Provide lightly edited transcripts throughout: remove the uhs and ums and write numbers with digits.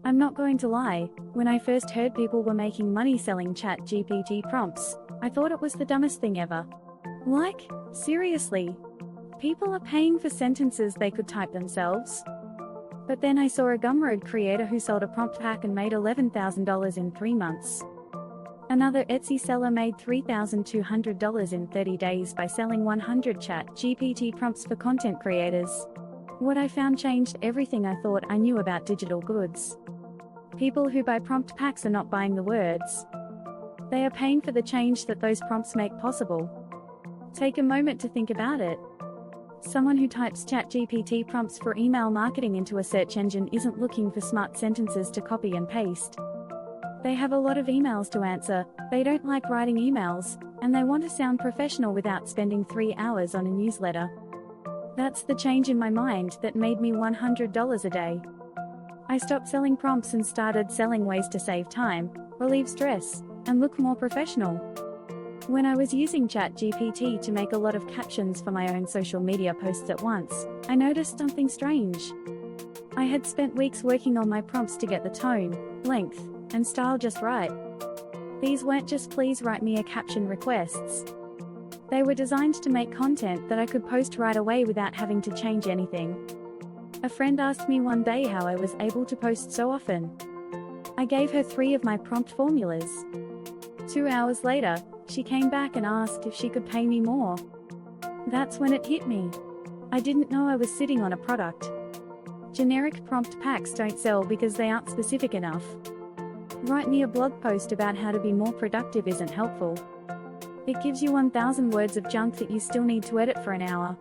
I'm not going to lie, when I first heard people were making money selling ChatGPT prompts, I thought it was the dumbest thing ever. Like, seriously? People are paying for sentences they could type themselves? But then I saw a Gumroad creator who sold a prompt pack and made $11,000 in 3 months. Another Etsy seller made $3,200 in 30 days by selling 100 ChatGPT prompts for content creators. What I found changed everything I thought I knew about digital goods. People who buy prompt packs are not buying the words. They are paying for the change that those prompts make possible. Take a moment to think about it. Someone who types ChatGPT prompts for email marketing into a search engine isn't looking for smart sentences to copy and paste. They have a lot of emails to answer, they don't like writing emails, and they want to sound professional without spending 3 hours on a newsletter. That's the change in my mind that made me $100 a day. I stopped selling prompts and started selling ways to save time, relieve stress, and look more professional. When I was using ChatGPT to make a lot of captions for my own social media posts at once, I noticed something strange. I had spent weeks working on my prompts to get the tone, length, and style just right. These weren't just please write me a caption requests. They were designed to make content that I could post right away without having to change anything. A friend asked me one day how I was able to post so often. I gave her 3 of my prompt formulas. 2 hours later, she came back and asked if she could pay me more. That's when it hit me. I didn't know I was sitting on a product. Generic prompt packs don't sell because they aren't specific enough. Write me a blog post about how to be more productive isn't helpful. It gives you 1,000 words of junk that you still need to edit for an hour.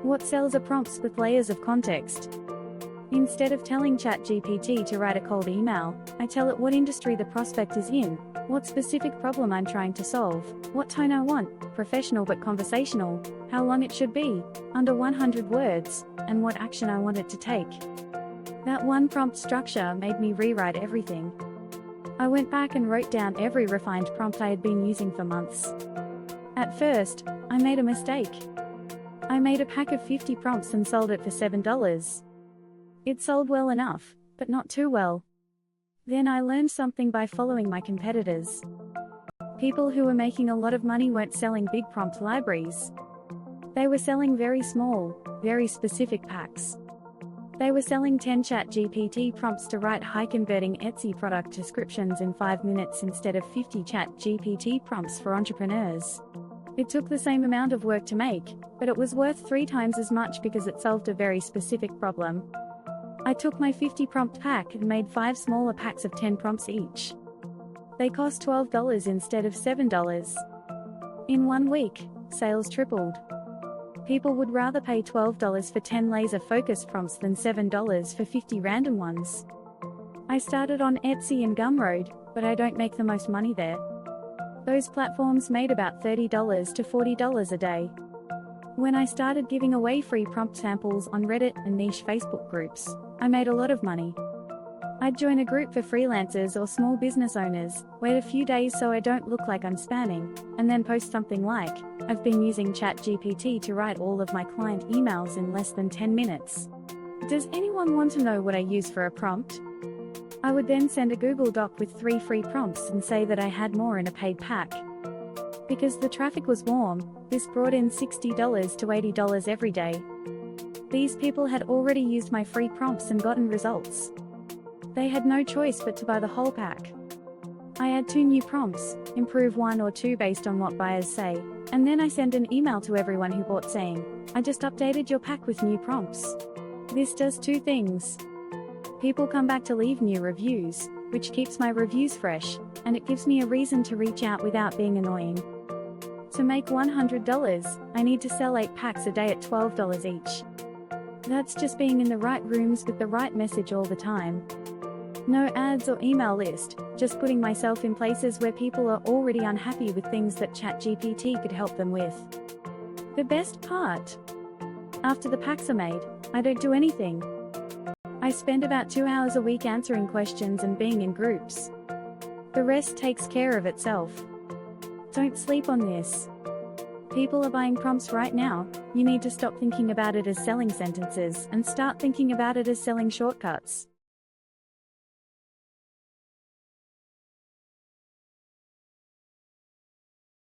What sells are prompts with layers of context. Instead of telling ChatGPT to write a cold email, I tell it what industry the prospect is in, what specific problem I'm trying to solve, what tone I want, professional but conversational, how long it should be, under 100 words, and what action I want it to take. That one prompt structure made me rewrite everything. I went back and wrote down every refined prompt I had been using for months. At first, I made a mistake. I made a pack of 50 prompts and sold it for $7. It sold well enough, but not too well. Then I learned something by following my competitors. People who were making a lot of money weren't selling big prompt libraries. They were selling very small, very specific packs. They were selling 10 ChatGPT prompts to write high-converting Etsy product descriptions in 5 minutes instead of 50 ChatGPT prompts for entrepreneurs. It took the same amount of work to make, but it was worth 3 times as much because it solved a very specific problem. I took my 50 prompt pack and made 5 smaller packs of 10 prompts each. They cost $12 instead of $7. In 1 week, sales tripled. People would rather pay $12 for 10 laser-focused prompts than $7 for 50 random ones. I started on Etsy and Gumroad, but I don't make the most money there. Those platforms made about $30 to $40 a day. When I started giving away free prompt samples on Reddit and niche Facebook groups, I made a lot of money. I'd join a group for freelancers or small business owners, wait a few days so I don't look like I'm spamming, and then post something like, I've been using ChatGPT to write all of my client emails in less than 10 minutes. Does anyone want to know what I use for a prompt? I would then send a Google Doc with 3 free prompts and say that I had more in a paid pack. Because the traffic was warm, this brought in $60 to $80 every day. These people had already used my free prompts and gotten results. They had no choice but to buy the whole pack. I add 2 new prompts, improve 1 or 2 based on what buyers say, and then I send an email to everyone who bought saying, I just updated your pack with new prompts. This does 2 things. People come back to leave new reviews, which keeps my reviews fresh, and it gives me a reason to reach out without being annoying. To make $100, I need to sell 8 packs a day at $12 each. That's just being in the right rooms with the right message all the time. No ads or email list, just putting myself in places where people are already unhappy with things that ChatGPT could help them with. The best part? After the packs are made, I don't do anything. I spend about 2 hours a week answering questions and being in groups. The rest takes care of itself. Don't sleep on this. People are buying prompts right now. You need to stop thinking about it as selling sentences and start thinking about it as selling shortcuts.